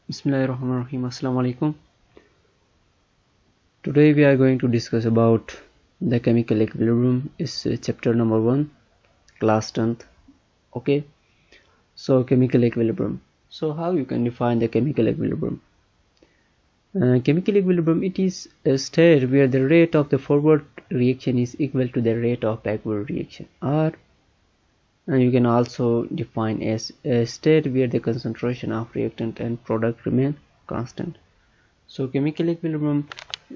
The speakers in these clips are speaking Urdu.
Bismillahirrahmanirrahim. Assalamu alaikum. Today we are going to discuss about the chemical equilibrium. Is chapter number 1, class 10th. Okay. So chemical equilibrium. So how you can define the chemical equilibrium? Chemical equilibrium, it is a state where the rate of the forward reaction is equal to the rate of backward reaction, or you can also define as a state where the concentration of reactant and product remain constant. So chemical equilibrium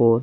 4,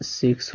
6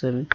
7,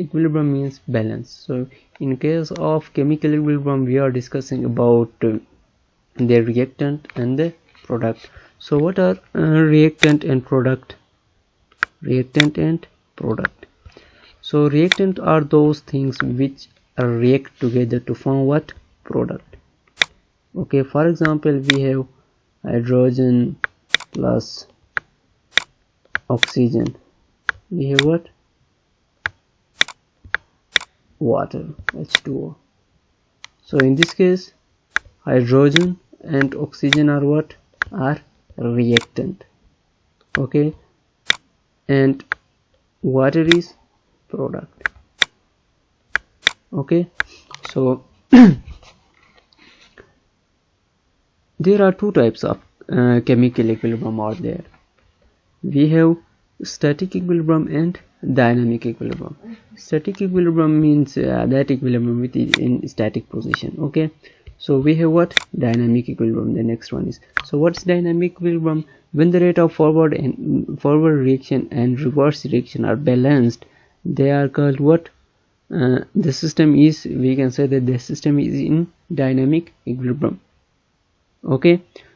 equilibrium means balance. So in case of chemical equilibrium we are discussing about the reactant and the product. So what are reactant and product? So reactant are those things which react together to form what? Product. Okay, for example we have hydrogen plus oxygen, we have what? Water, H2O. So in this case hydrogen and oxygen are what? Are reactant. Okay, and water is product. Okay, so there are 2 types of chemical equilibrium are there. We have static equilibrium and dynamic equilibrium. Static equilibrium means that equilibrium with in static position. Okay, so we have what? Dynamic equilibrium. The next one is, so what's dynamic equilibrium? When the rate of forward reaction and reverse reaction are balanced, they are called what? The system is, we can say that the system is in dynamic equilibrium. Okay,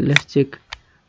Let's check.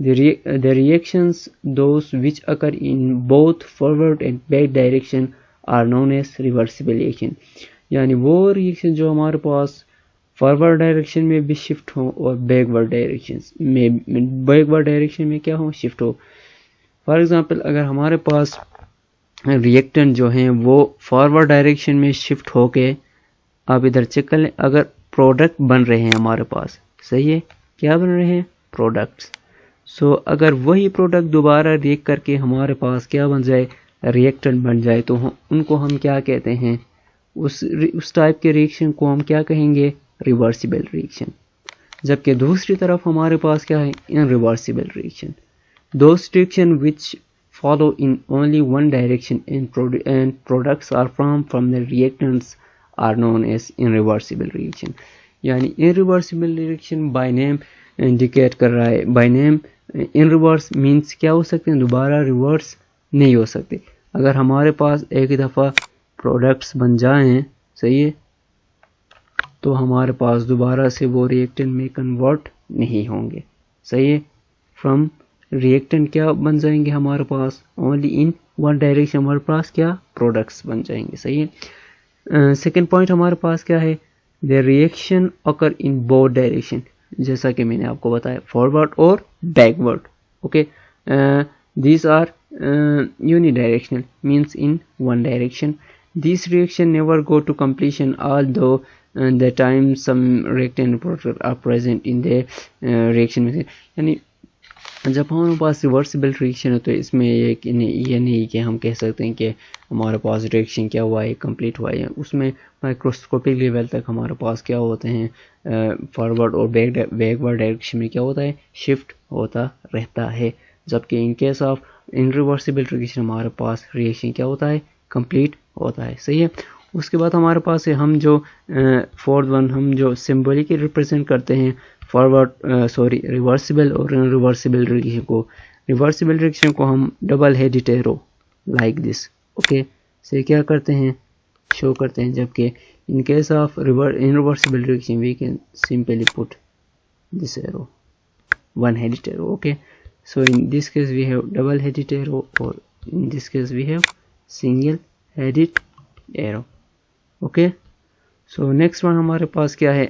The reactions, those which occur in both forward and back direction, are known as reversible reaction. یعنی وہ ریئیکشن جو ہمارے پاس فارورڈ ڈائریکشن میں بھی شفٹ ہوں اور بیکورڈ ڈائریکشن میں کیا ہوں، شفٹ ہو. فار ایگزامپل اگر ہمارے پاس ریئیکٹنٹ جو ہیں وہ فارورڈ ڈائریکشن میں شفٹ ہو کے، آپ ادھر چیک کر لیں، اگر پروڈکٹ بن رہے ہیں ہمارے پاس، صحیح ہے، کیا بن رہے ہیں، پروڈکٹس. سو اگر وہی پروڈکٹ دوبارہ ریئیکٹ کر کے ہمارے پاس کیا بن جائے، ریئیکٹنٹ بن جائے، تو ان کو ہم کیا کہتے ہیں، اس ٹائپ کے ریئیکشن کو ہم کیا کہیں گے، ریورسیبل ریئیکشن. جبکہ دوسری طرف ہمارے پاس کیا ہے، irreversible reaction. Those reaction which follow in only one direction and products are formed from the reactants are known as irreversible reaction. یعنی irreversible reaction by name indicate کر رہا ہے، by name in reverse means کیا ہو سکتے ہیں، دوبارہ ریورس نہیں ہو سکتے. اگر ہمارے پاس ایک دفعہ پروڈکٹس بن جائیں، صحیح ہے، تو ہمارے پاس دوبارہ سے وہ ریئیکٹنٹ میں کنورٹ نہیں ہوں گے، صحیح ہے. فرام ریئیکٹنٹ کیا بن جائیں گے ہمارے پاس، اونلی ان ون ڈائریکشن ہمارے پاس کیا، پروڈکٹس بن جائیں گے، صحیح ہے. سیکنڈ پوائنٹ ہمارے پاس کیا ہے، the reaction occur in both direction، جیسا کہ میں نے آپ کو بتایا، فارورڈ اور backward. Okay, these are unidirectional means in one direction. These reaction never go to completion although the time some reactant products are present in the reaction. یعنی جب ہمارے پاس ریورسیبل ریئیکشن ہے تو اس میں یہ نہیں کہ ہم کہہ سکتے ہیں کہ ہمارے پاس ریئیکشن کیا ہوا ہے، کمپلیٹ ہوا ہے. اس میں مائکروسکوپک لیول تک ہمارے پاس کیا ہوتے ہیں، فارورڈ اور بیکورڈ ڈائریکشن میں کیا ہوتا ہے، شفٹ ہوتا رہتا ہے. جبکہ in case of irreversible reaction ہمارے پاس ریئیکشن کیا ہوتا ہے، کمپلیٹ ہوتا ہے، صحیح ہے. اس کے بعد ہمارے پاس ہے ہم جو فورتھ ون، ہم جو سمبولکلی ریپرزینٹ کرتے ہیں ریورسیبل اور ریورسیبل ریئیکشن کو. ریورسیبل ریئیکشن کو ہم double headed arrow like this, okay, سے کیا کرتے ہیں، شو کرتے ہیں. جبکہ in case of irreversible reaction we can simply put this arrow, one headed arrow. Okay, so in this case we have double headed arrow اور in this case we have single headed arrow. Okay, so next one ہمارے پاس کیا ہے،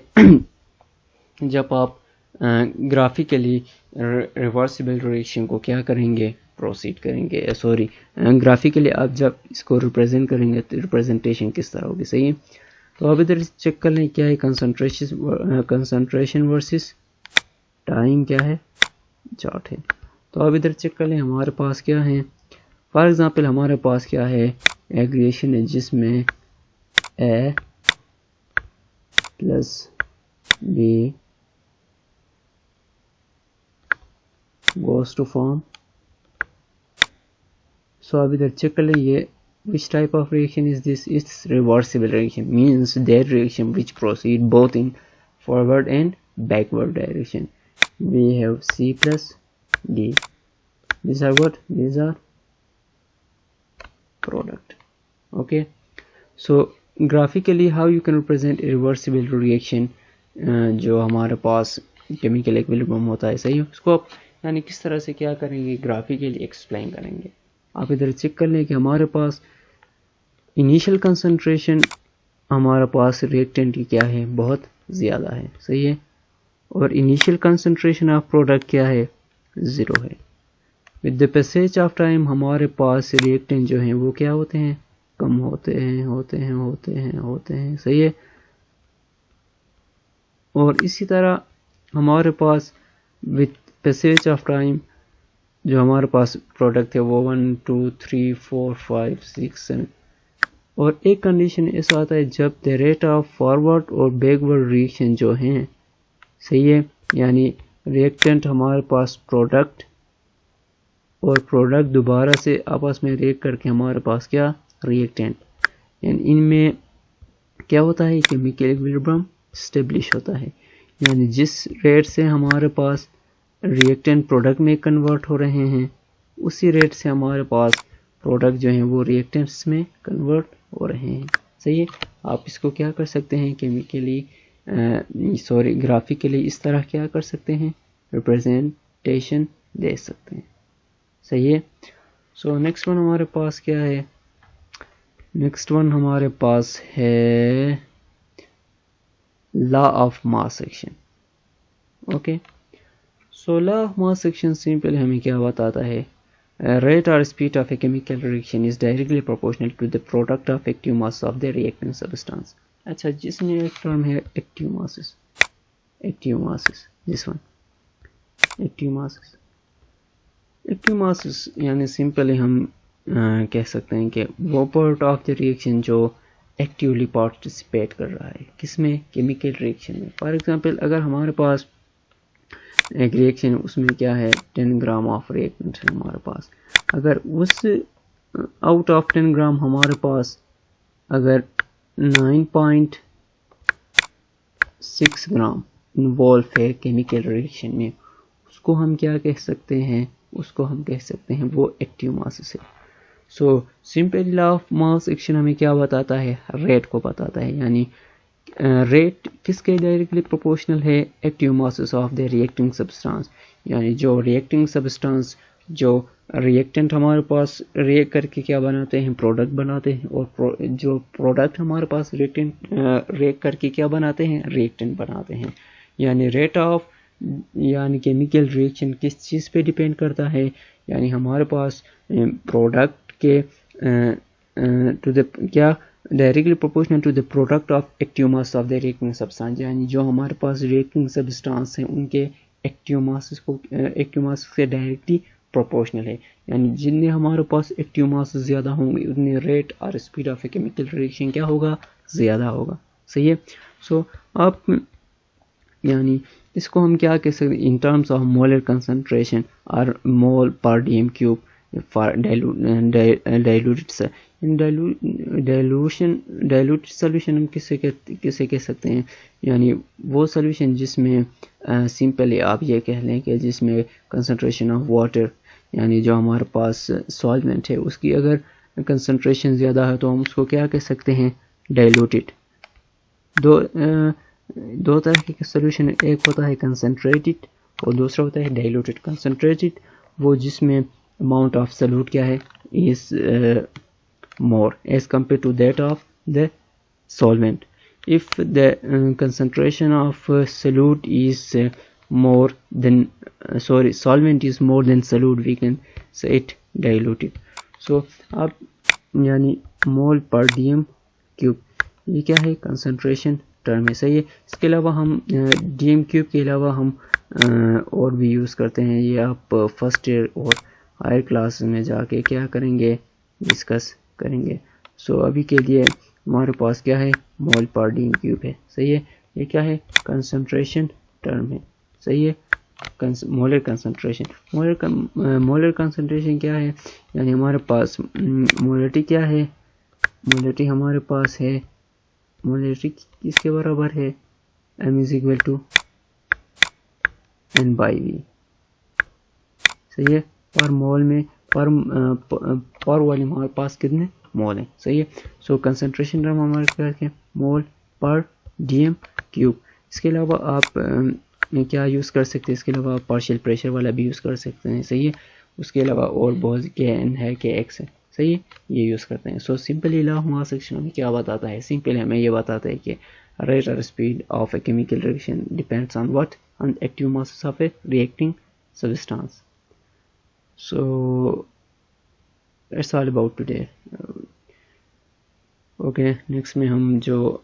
جب آپ گرافیکلی ریورسیبل ریئیکشن کو کیا کریں گے، پروسیڈ کریں گے، گرافیکلی آپ جب اس کو ریپرزینٹ کریں گے تو ریپرزنٹیشن کس طرح ہوگی، صحیح ہے. تو آپ ادھر چیک کر لیں کیا ہے، کنسنٹریشن ورسز ٹائم کیا ہے، چارٹ ہے. تو آپ ادھر چیک کر لیں ہمارے پاس کیا ہے. فار ایگزامپل ہمارے پاس کیا ہے، ایک ریئیکشن ہے جس میں A plus B goes to form. So آپ ادھر چیک کر لیں یہ which type of reaction is this, it's reversible reaction, means that reaction which proceed both in forward and backward direction. We have C plus D. These are what? These are product. Okay, so graphically how you can represent a reversible reaction جو ہمارے پاس کیمیکل ایکویلیبریم ہوتا ہے، صحیح ہے. اس کو آپ یعنی کس طرح سے کیا کریں گے، گرافیکلی ایکسپلین کریں گے. آپ ادھر چیک کر لیں کہ ہمارے پاس انیشیل کنسنٹریشن ہمارے پاس ریئیکٹنٹ کی کیا ہے، بہت زیادہ ہے، صحیح ہے. اور انیشیل کنسنٹریشن آف پروڈکٹ کیا ہے، 0 ہے. With the passage of time ہمارے پاس ریئیکٹنٹ جو ہیں وہ کیا ہوتے ہیں، کم ہوتے ہیں، صحیح ہے. اور اسی طرح ہمارے پاس ود پیسیج آف ٹائم جو ہمارے پاس پروڈکٹ ہے وہ 1 2 3 4 5 6 7. اور ایک کنڈیشن ایسا آتا ہے جب دا ریٹ آف فارورڈ اور بیکورڈ ریئیکشن جو ہیں، صحیح ہے، یعنی ریئیکٹنٹ ہمارے پاس پروڈکٹ اور پروڈکٹ دوبارہ سے آپس میں ریئیکٹ کر کے ہمارے پاس کیا، ریئیکٹنٹ، یعنی ان میں کیا ہوتا ہے، کیمیکل ایکویلیبریم اسٹیبلش ہوتا ہے. یعنی جس ریٹ سے ہمارے پاس ریئیکٹنٹ پروڈکٹ میں کنورٹ ہو رہے ہیں اسی ریٹ سے ہمارے پاس پروڈکٹ جو ہیں وہ ریئیکٹنٹس میں کنورٹ ہو رہے ہیں، صحیح ہے. آپ اس کو کیا کر سکتے ہیں، کیمیکلی گرافیکلی اس طرح کیا کر سکتے ہیں ریپرزینٹیشن دے سکتے ہیں. صحیح ہے. سو نیکسٹ ون ہمارے پاس کیا ہے؟ نیکسٹ ون ہمارے پاس ہے law of mass action. Okay. So law of mass action simple ہمیں کیا بتاتا ہے؟ Rate or speed of a chemical reaction is directly proportional to the product of active mass of the reactant substance. اچھا جس میں ایک ٹرم ہے active masses. Active masses this one active masses. Active masses یعنی سمپلی ہم کہہ سکتے ہیں کہ وہ پارٹ آف دا ریئیکشن جو ایکٹیولی پارٹیسپیٹ کر رہا ہے کس میں؟ کیمیکل ریئیکشن میں. فار ایگزامپل اگر ہمارے پاس ایک ریئیکشن اس میں کیا ہے 10 گرام آف ریئیکٹنٹ ہے ہمارے پاس. اگر اس آؤٹ آف 10 گرام ہمارے پاس اگر 9.6 گرام انوالو ہے کیمیکل ریئیکشن میں، اس کو ہم کیا کہہ سکتے ہیں؟ اس کو ہم کہہ سکتے ہیں وہ ایکٹیو ماسز ہے. So simple law of mass action ہمیں کیا بتاتا ہے؟ ریٹ کو بتاتا ہے. یعنی ریٹ کس کے ڈائریکٹلی پروپورشنل ہے؟ Active masses of the reacting substance. یعنی جو ریئیکٹنگ سبسٹانس جو ریئیکٹنٹ ہمارے پاس ریئیکٹ کر کے کیا بناتے ہیں؟ پروڈکٹ بناتے ہیں. اور جو پروڈکٹ ہمارے پاس ریئیکٹ کر کے کیا بناتے ہیں؟ ریئیکٹنٹ بناتے ہیں. یعنی ریٹ آف یعنی کیمیکل ریئیکشن کس چیز پہ ڈیپینڈ کرتا ہے؟ یعنی ہمارے پاس پروڈکٹ کے ٹو دا کیا directly proportional to the product of active mass of the reacting substance. یعنی جو ہمارے پاس reacting substance ہیں ان کے active mass سے directly proportional ہے. یعنی جتنے ہمارے پاس active mass زیادہ ہوں گے اتنے rate اور speed of a chemical reaction کیا ہوگا؟ زیادہ ہوگا. صحیح ہے. سو آپ یعنی اس کو ہم کیا کہہ سکتے ہیں؟ in terms of molar concentration or mole per dm cube for diluted solution ہم کسے کہہ سکتے ہیں؟ یعنی وہ سولوشن جس میں سمپلی آپ یہ کہہ لیں کہ جس میں کنسنٹریشن آف واٹر یعنی جو ہمارے پاس سالوینٹ ہے اس کی اگر کنسنٹریشن زیادہ ہے تو ہم اس کو کیا کہہ سکتے ہیں؟ ڈائلوٹڈ. دو طرح کے سولوشن، ایک ہوتا ہے کنسنٹریٹڈ اور دوسرا ہوتا ہے ڈائلوٹڈ. کنسنٹریٹڈ وہ جس میں amount of solute کیا ہے؟ is more as compared to that of the solvent. If the concentration of solute is more than solvent is more than solute, we can say it diluted. So آپ یعنی mole per dm cube یہ کیا ہے؟ concentration ٹرم ہے. صحیح ہے. اس کے علاوہ ہم ڈیم کیوب کے علاوہ ہم اور بھی یوز کرتے ہیں. یہ آپ فرسٹ ایئر اور ہائر کلاس میں جا کے کیا کریں گے؟ ڈسکس کریں گے. سو ابھی کے لیے ہمارے پاس کیا ہے؟ مول پر ڈیم کیوب ہے. صحیح ہے. یہ کیا ہے؟ کنسنٹریشن ٹرم ہے. صحیح ہے. Molar concentration. مولر کنسنٹریشن کیا ہے؟ یعنی ہمارے پاس مولرٹی کیا ہے؟ مولرٹی ہمارے پاس ہے، مولرٹی کس کے برابر ہے؟ m is equal to n by v. صحیح ہے. پر مول میں پر والیوم ہمارے پاس کتنے مول ہیں؟ صحیح ہے. سو کنسنٹریشن ٹرم ہمارے پاس ہے مول پر ڈی ایم کیوب. اس کے علاوہ آپ کیا یوز کر سکتے ہیں؟ اس کے علاوہ آپ پارشل پریشر والا بھی یوز کر سکتے ہیں. صحیح ہے. اس کے علاوہ اور بہت کے این ہے کہ ایکس ہے. صحیح ہے. یہ یوز کرتے ہیں. So simply law of mass action ہمیں کیا بتاتا ہے؟ سمپلی ہمیں یہ بتاتا ہے کہ rate or speed of a chemical reaction depends on what? On active masses of a reacting substance. So that's all about today. Okay, next میں ہم جو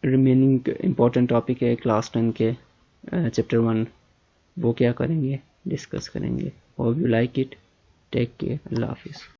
remaining important topic ہے class 10 کے chapter 1 وہ کیا کریں گے؟ ڈسکس کریں گے. Hope you like it. Take care. اللہ حافظ.